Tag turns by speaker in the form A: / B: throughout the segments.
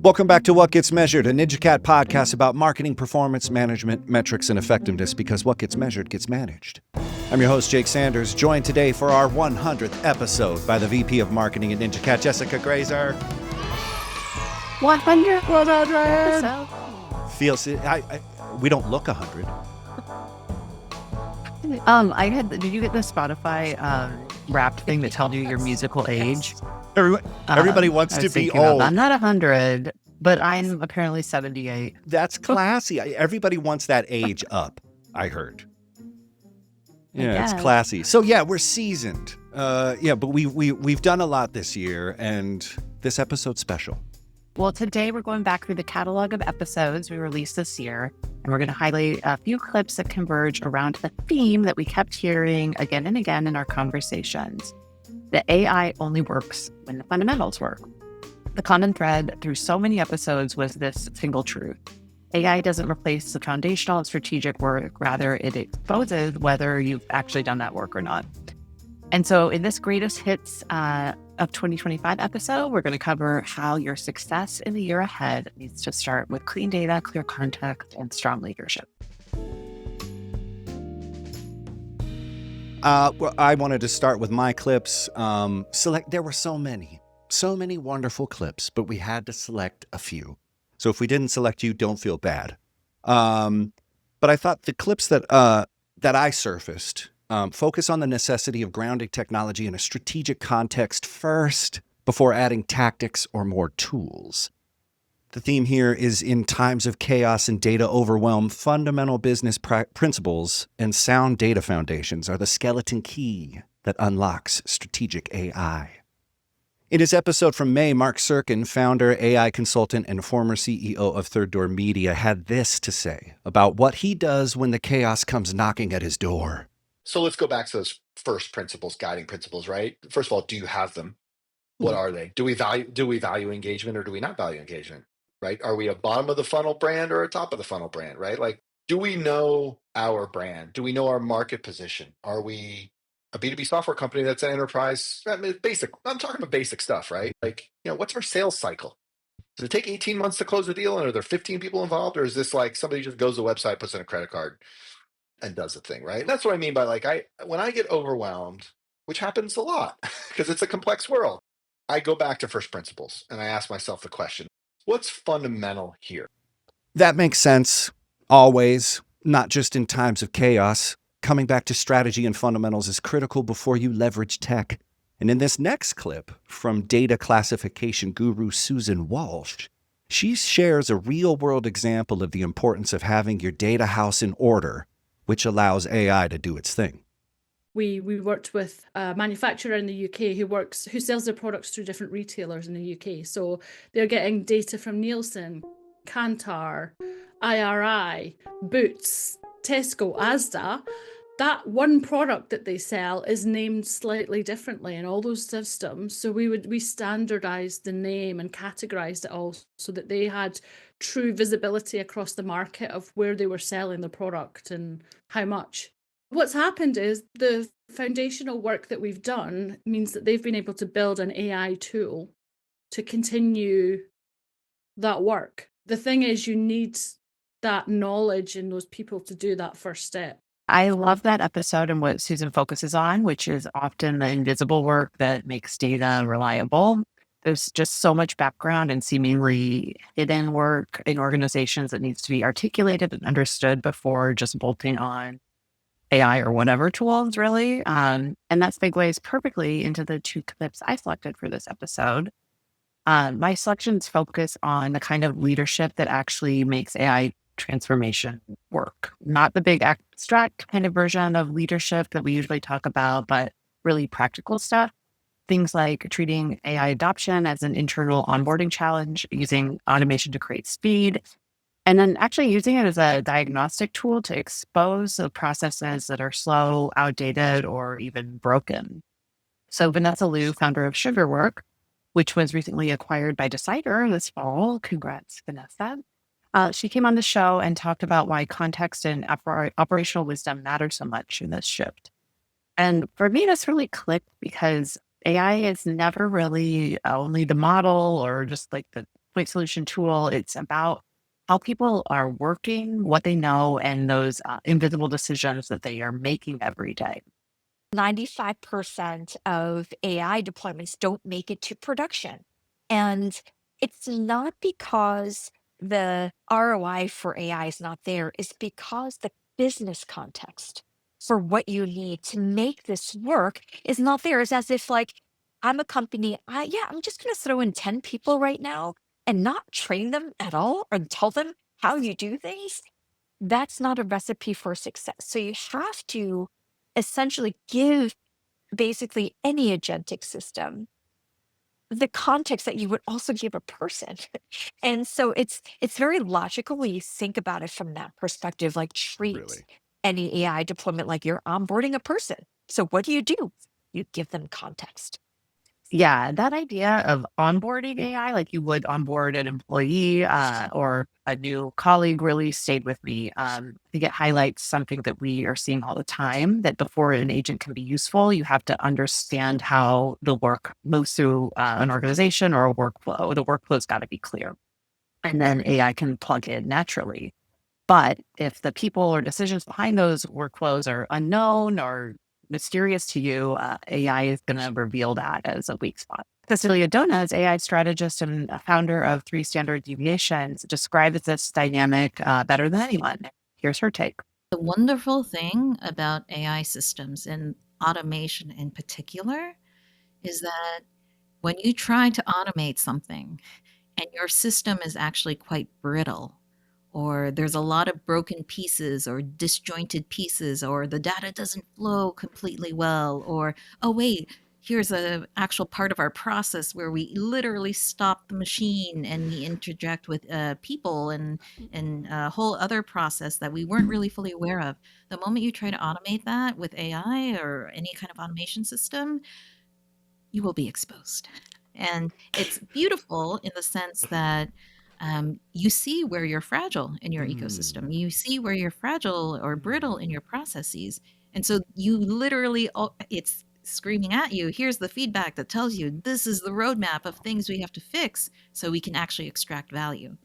A: Welcome back to What Gets Measured, a NinjaCat podcast about marketing, performance, management, metrics, and effectiveness, because what gets measured gets managed. I'm your host, Jake Sanders, joined today for our 100th episode by the VP of Marketing at NinjaCat, Jessica Graeser.
B: 100
A: episode. Feels we don't look 100.
B: Did you get the Spotify Wrapped thing that tells you your musical age?
A: Everybody wants to be old.
B: I'm not 100, but I'm apparently 78.
A: That's classy. Everybody wants that age up, I heard. Yeah, it's classy. So yeah, we're seasoned. But we've done a lot this year, and this episode's special.
B: Well, today we're going back through the catalog of episodes we released this year, and we're going to highlight a few clips that converge around the theme that we kept hearing again and again in our conversations. The AI only works when the fundamentals work. The common thread through so many episodes was this single truth. AI doesn't replace the foundational and strategic work, rather it exposes whether you've actually done that work or not. And so in this greatest hits of 2025 episode, we're going to cover how your success in the year ahead needs to start with clean data, clear context, and strong leadership.
A: I wanted to start with my clips. There were so many wonderful clips, but we had to select a few. So if we didn't select you, don't feel bad. But I thought the clips that I surfaced focus on the necessity of grounding technology in a strategic context first before adding tactics or more tools. The theme here is in times of chaos and data overwhelm, fundamental business principles and sound data foundations are the skeleton key that unlocks strategic AI. In his episode from May, Mark Sirkin, founder, AI consultant, and former CEO of Third Door Media, had this to say about what he does when the chaos comes knocking at his door.
C: So let's go back to those first principles, guiding principles, right? First of all, do you have them? What are they? Do we value engagement or do we not value engagement? Right? Are we a bottom of the funnel brand or a top of the funnel brand, right? Like, do we know our brand? Do we know our market position? Are we a B2B software company that's an enterprise? I mean, basic. I'm talking about basic stuff, right? Like, what's our sales cycle? Does it take 18 months to close a deal? And are there 15 people involved? Or is this like somebody just goes to the website, puts in a credit card and does the thing, right? And that's what I mean by when I get overwhelmed, which happens a lot because it's a complex world, I go back to first principles and I ask myself the question, what's fundamental here?
A: That makes sense. Always, not just in times of chaos. Coming back to strategy and fundamentals is critical before you leverage tech. And in this next clip from data classification guru Susan Walsh, she shares a real-world example of the importance of having your data house in order, which allows AI to do its thing.
D: We worked with a manufacturer in the UK who sells their products through different retailers in the UK. So they're getting data from Nielsen, Kantar, IRI, Boots, Tesco, Asda. That one product that they sell is named slightly differently in all those systems. So we standardized the name and categorized it all so that they had true visibility across the market of where they were selling the product and how much. What's happened is the foundational work that we've done means that they've been able to build an AI tool to continue that work. The thing is, you need that knowledge and those people to do that first step.
B: I love that episode and what Susan focuses on, which is often the invisible work that makes data reliable. There's just so much background and seemingly hidden work in organizations that needs to be articulated and understood before just bolting on AI or whatever tools, really. And that segues perfectly into the two clips I selected for this episode. My selections focus on the kind of leadership that actually makes AI transformation work. Not the big abstract kind of version of leadership that we usually talk about, but really practical stuff. Things like treating AI adoption as an internal onboarding challenge, using automation to create speed, and then actually using it as a diagnostic tool to expose the processes that are slow, outdated, or even broken. So Vanessa Liu, founder of Sugarwork, which was recently acquired by Decider this fall. Congrats, Vanessa. She came on the show and talked about why context and operational wisdom matter so much in this shift. And for me, this really clicked because AI is never really only the model or just like the point solution tool. It's about how people are working, what they know, and those invisible decisions that they are making every day.
E: 95% of AI deployments don't make it to production. And it's not because the ROI for AI is not there, it's because the business context for what you need to make this work is not there. It's as if, like, I'm a company, I'm just going to throw in 10 people right now and not train them at all or tell them how you do things. That's not a recipe for success. So you have to essentially give basically any agentic system the context that you would also give a person. And so it's very logical when you think about it from that perspective, like treat
A: Really.
E: any AI deployment like you're onboarding a person. So what do? You give them context.
B: Yeah, that idea of onboarding AI, like you would onboard an employee or a new colleague, really stayed with me. I think it highlights something that we are seeing all the time, that before an agent can be useful, you have to understand how the work moves through an organization or a workflow. The workflow's got to be clear. And then AI can plug in naturally. But if the people or decisions behind those workflows are unknown or mysterious to you, AI is going to reveal that as a weak spot. Cecilia Dona's AI strategist and a founder of Three Standard Deviations describes this dynamic better than anyone. Here's her take.
F: The wonderful thing about AI systems and automation in particular is that when you try to automate something and your system is actually quite brittle, or there's a lot of broken pieces or disjointed pieces, or the data doesn't flow completely well, or, oh, wait, here's a actual part of our process where we literally stop the machine and we interject with people and a whole other process that we weren't really fully aware of. The moment you try to automate that with AI or any kind of automation system, you will be exposed. And it's beautiful in the sense that you see where you're fragile in your ecosystem. You see where you're fragile or brittle in your processes. And so you literally, it's screaming at you, here's the feedback that tells you this is the roadmap of things we have to fix so we can actually extract value.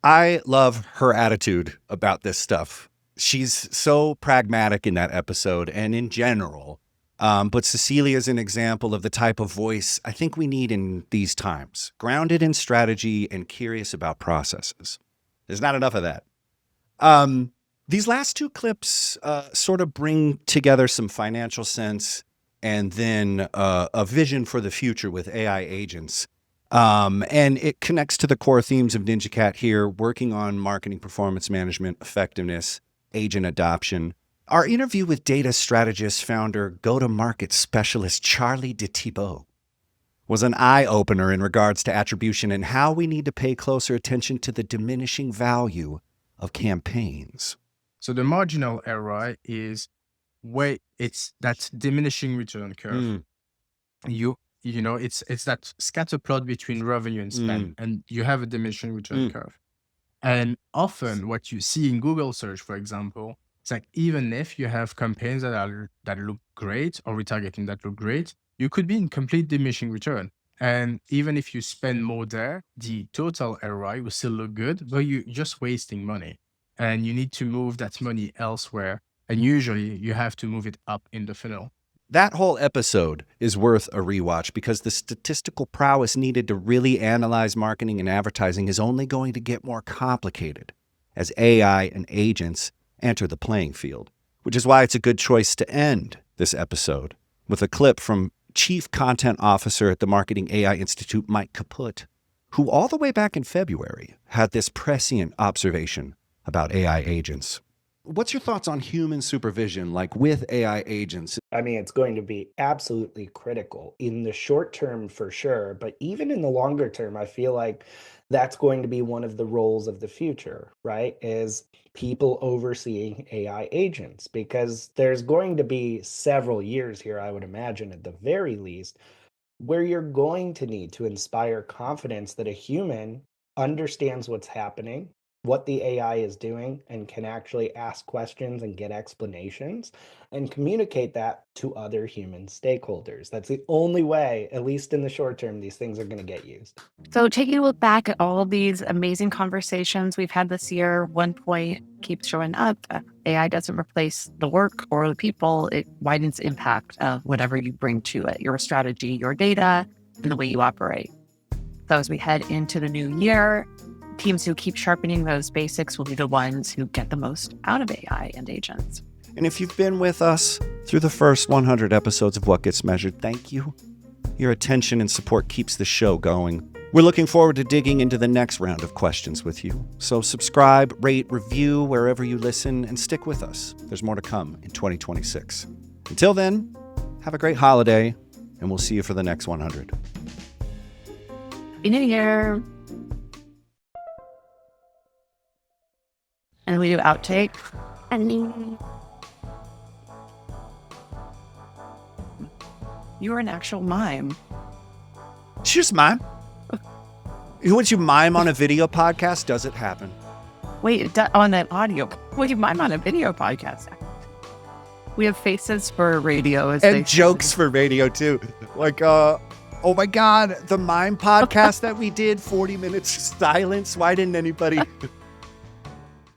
A: I love her attitude about this stuff. She's so pragmatic in that episode and in general. But Cecilia is an example of the type of voice I think we need in these times, grounded in strategy and curious about processes. There's not enough of that. These last two clips sort of bring together some financial sense and then a vision for the future with AI agents. And it connects to the core themes of NinjaCat here, working on marketing performance management, effectiveness, agent adoption. Our interview with data strategist founder, go-to-market specialist Charlie de Thibault was an eye-opener in regards to attribution and how we need to pay closer attention to the diminishing value of campaigns.
G: So the marginal ROI is it's that diminishing return curve. You know, it's that scatter plot between revenue and spend, and you have a diminishing return curve. And often what you see in Google search, for example, it's like even if you have campaigns that look great or retargeting that look great, you could be in complete diminishing return. And even if you spend more there, the total ROI will still look good, but you're just wasting money. And you need to move that money elsewhere. And usually you have to move it up in the funnel.
A: That whole episode is worth a rewatch because the statistical prowess needed to really analyze marketing and advertising is only going to get more complicated as AI and agents enter the playing field, which is why it's a good choice to end this episode with a clip from Chief Content Officer at the Marketing AI Institute, Mike Kaput, who all the way back in February had this prescient observation about AI agents. What's your thoughts on human supervision, like with AI agents?
H: I mean, it's going to be absolutely critical in the short term for sure, but even in the longer term, I feel like that's going to be one of the roles of the future, right? Is people overseeing AI agents, because there's going to be several years here, I would imagine at the very least, where you're going to need to inspire confidence that a human understands what's happening, what the AI is doing and can actually ask questions and get explanations and communicate that to other human stakeholders. That's the only way, at least in the short term, these things are going to get used.
B: So taking a look back at all of these amazing conversations we've had this year, one point keeps showing up. AI doesn't replace the work or the people. It widens the impact of whatever you bring to it, your strategy, your data, and the way you operate. So as we head into the new year, teams who keep sharpening those basics will be the ones who get the most out of AI and agents.
A: And if you've been with us through the first 100 episodes of What Gets Measured, thank you. Your attention and support keeps the show going. We're looking forward to digging into the next round of questions with you. So subscribe, rate, review wherever you listen, and stick with us. There's more to come in 2026. Until then, have a great holiday, and we'll see you for the next 100.
B: Happy New Year. And we do outtake.
E: And
B: You are an actual mime.
A: Did you just mime? Once you mime on a video podcast, does it happen?
B: Wait, on an audio. Wait, mime on a video podcast. We have faces for radio.
A: And jokes for radio, too. Like, oh my God, the mime podcast that we did, 40 minutes of silence. Why didn't anybody...